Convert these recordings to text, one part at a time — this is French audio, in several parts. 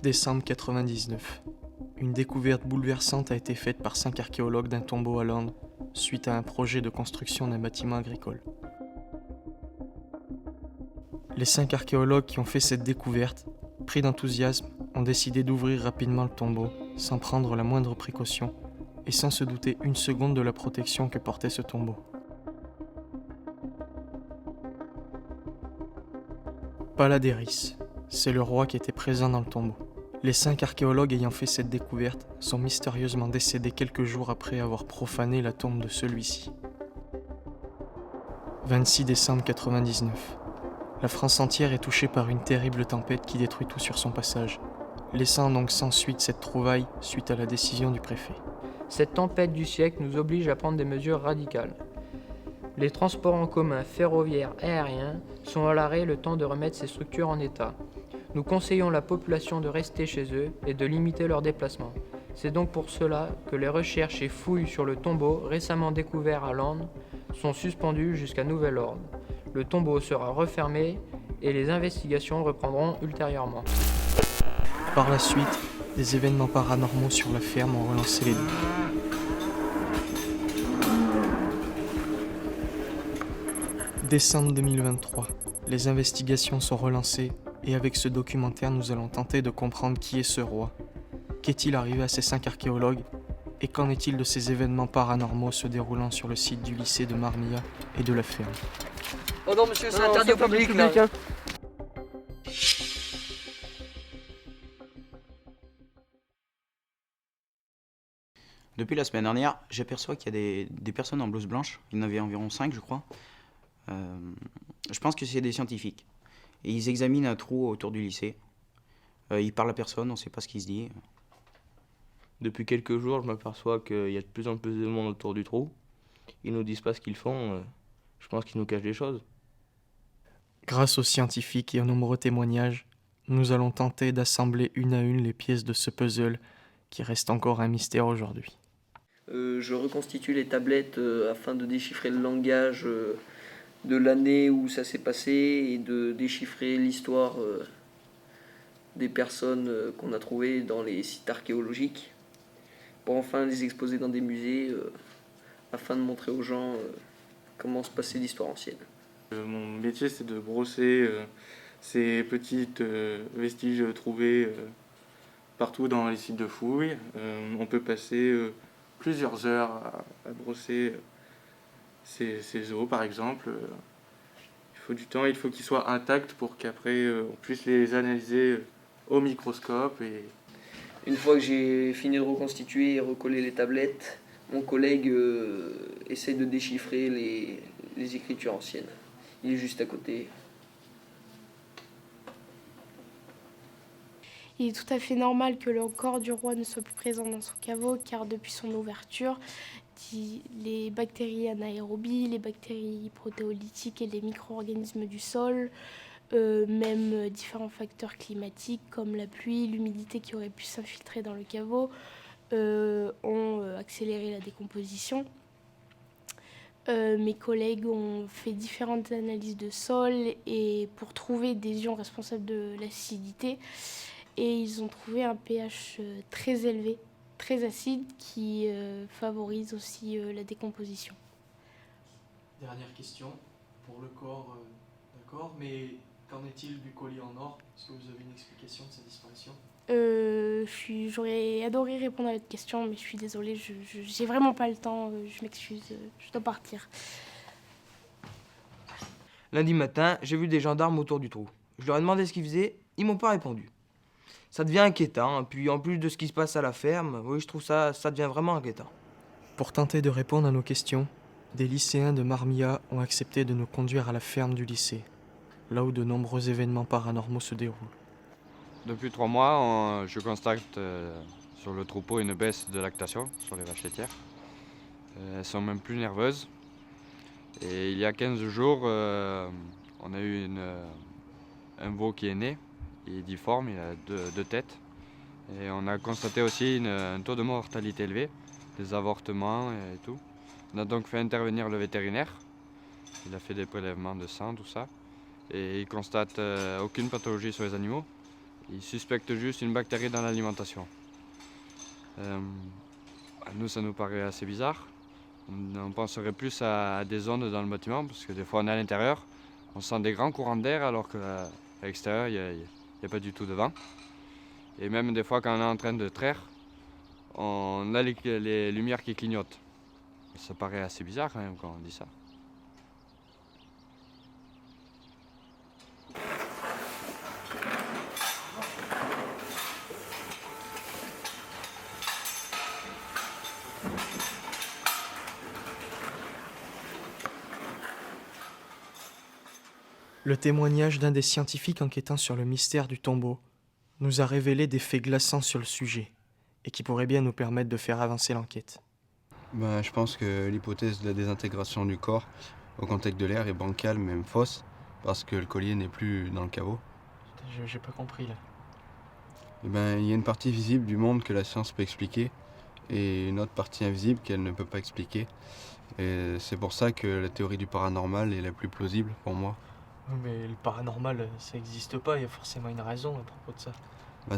Décembre 99. Une découverte bouleversante a été faite par 5 archéologues d'un tombeau à Londres suite à un projet de construction d'un bâtiment agricole. Les 5 archéologues qui ont fait cette découverte, pris d'enthousiasme, ont décidé d'ouvrir rapidement le tombeau sans prendre la moindre précaution et sans se douter une seconde de la protection que portait ce tombeau. Paladéris, c'est le roi qui était présent dans le tombeau. Les 5 archéologues ayant fait cette découverte sont mystérieusement décédés quelques jours après avoir profané la tombe de celui-ci. 26 décembre 99. La France entière est touchée par une terrible tempête qui détruit tout sur son passage, laissant donc sans suite cette trouvaille suite à la décision du préfet. Cette tempête du siècle nous oblige à prendre des mesures radicales. Les transports en commun ferroviaires et aériens sont à l'arrêt le temps de remettre ces structures en état. Nous conseillons la population de rester chez eux et de limiter leurs déplacements. C'est donc pour cela que les recherches et fouilles sur le tombeau récemment découvert à Londres sont suspendues jusqu'à nouvel ordre. Le tombeau sera refermé et les investigations reprendront ultérieurement. Par la suite, des événements paranormaux sur la ferme ont relancé les doutes. Décembre 2023, les investigations sont relancées et avec ce documentaire, nous allons tenter de comprendre qui est ce roi. Qu'est-il arrivé à ces 5 archéologues et qu'en est-il de ces événements paranormaux se déroulant sur le site du lycée de Marmilla et de la ferme? Oh non monsieur, c'est interdit au public là. Depuis la semaine dernière, j'aperçois qu'il y a des personnes en blouse blanche. Il y en avait environ 5, je crois. Je pense que c'est des scientifiques. Et ils examinent un trou autour du lycée. Ils parlent à personne, on ne sait pas ce qu'ils se disent. Depuis quelques jours, je m'aperçois qu'il y a de plus en plus de monde autour du trou. Ils nous disent pas ce qu'ils font. Je pense qu'ils nous cachent des choses. Grâce aux scientifiques et aux nombreux témoignages, nous allons tenter d'assembler une à une les pièces de ce puzzle qui reste encore un mystère aujourd'hui. Je reconstitue les tablettes afin de déchiffrer le langage de l'année où ça s'est passé et de déchiffrer l'histoire des personnes qu'on a trouvées dans les sites archéologiques pour enfin les exposer dans des musées afin de montrer aux gens comment se passait l'histoire ancienne. Mon métier, c'est de brosser ces petites vestiges trouvés partout dans les sites de fouilles. On peut passer plusieurs heures à brosser ces os, par exemple. Il faut du temps, il faut qu'ils soient intacts pour qu'après on puisse les analyser au microscope. Une fois que j'ai fini de reconstituer et recoller les tablettes, mon collègue essaie de déchiffrer les écritures anciennes. Il est juste à côté. Il est tout à fait normal que le corps du roi ne soit plus présent dans son caveau, car depuis son ouverture, les bactéries anaérobies, les bactéries protéolytiques et les micro-organismes du sol, même différents facteurs climatiques comme la pluie, l'humidité qui aurait pu s'infiltrer dans le caveau, ont accéléré la décomposition. Mes collègues ont fait différentes analyses de sol et pour trouver des ions responsables de l'acidité. Et ils ont trouvé un pH très élevé, très acide, qui favorise aussi la décomposition. Dernière question, pour le corps, d'accord, mais qu'en est-il du collier en or? Est-ce que vous avez une explication de sa disparition? J'aurais adoré répondre à votre question, mais je suis désolée, j'ai vraiment pas le temps, je m'excuse, je dois partir. Lundi matin, j'ai vu des gendarmes autour du trou. Je leur ai demandé ce qu'ils faisaient, ils m'ont pas répondu. Ça devient inquiétant, puis en plus de ce qui se passe à la ferme, oui, je trouve ça devient vraiment inquiétant. Pour tenter de répondre à nos questions, des lycéens de Marmilla ont accepté de nous conduire à la ferme du lycée, là où de nombreux événements paranormaux se déroulent. Depuis 3 mois, je constate sur le troupeau une baisse de lactation sur les vaches laitières. Elles sont même plus nerveuses. Et il y a 15 jours, on a eu un veau qui est né. Il est difforme, il a deux têtes. Et on a constaté aussi un taux de mortalité élevé, des avortements et tout. On a donc fait intervenir le vétérinaire. Il a fait des prélèvements de sang, tout ça. et ils constatent aucune pathologie sur les animaux. Ils suspectent juste une bactérie dans l'alimentation. Nous, ça nous paraît assez bizarre. On penserait plus à des ondes dans le bâtiment, parce que des fois on est à l'intérieur, on sent des grands courants d'air alors qu'à l'extérieur il n'y a pas du tout de vent. Et même des fois quand on est en train de traire, on a les lumières qui clignotent. Ça paraît assez bizarre quand même quand on dit ça. Le témoignage d'un des scientifiques enquêtant sur le mystère du tombeau nous a révélé des faits glaçants sur le sujet et qui pourraient bien nous permettre de faire avancer l'enquête. Je pense que l'hypothèse de la désintégration du corps au contact de l'air est bancale, même fausse, parce que le collier n'est plus dans le caveau. J'ai pas compris là. Il y a une partie visible du monde que la science peut expliquer et une autre partie invisible qu'elle ne peut pas expliquer. Et c'est pour ça que la théorie du paranormal est la plus plausible pour moi. Oui, mais le paranormal, ça n'existe pas, il y a forcément une raison à propos de ça.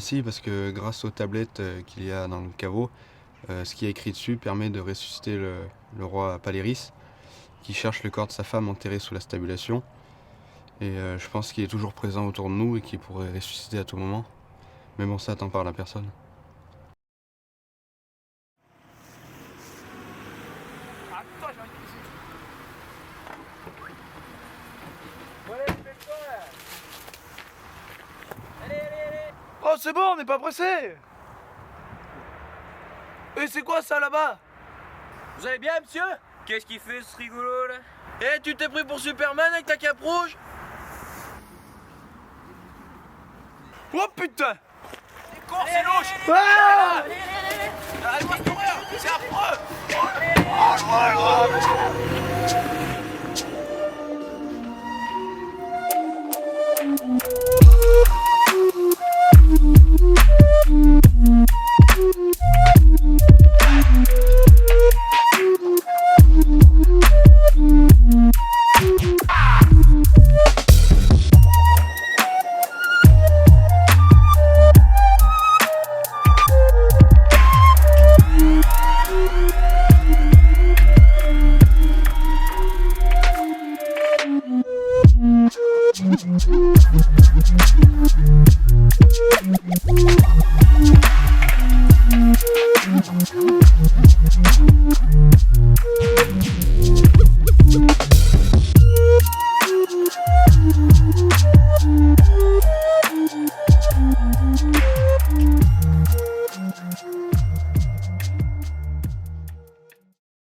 Si, parce que grâce aux tablettes qu'il y a dans le caveau, ce qui est écrit dessus permet de ressusciter le roi Paléris, qui cherche le corps de sa femme enterré sous la stabulation. Et je pense qu'il est toujours présent autour de nous et qu'il pourrait ressusciter à tout moment. Mais bon, ça, t'en parles à personne. Oh, c'est bon, on n'est pas pressé. Et c'est quoi ça là-bas? Vous allez bien, monsieur? Qu'est-ce qu'il fait ce rigolo là? Eh, tu t'es pris pour Superman avec ta cape rouge? Oh putain! C'est con, c'est louche! Ah! Arrête-moi de courir! C'est affreux!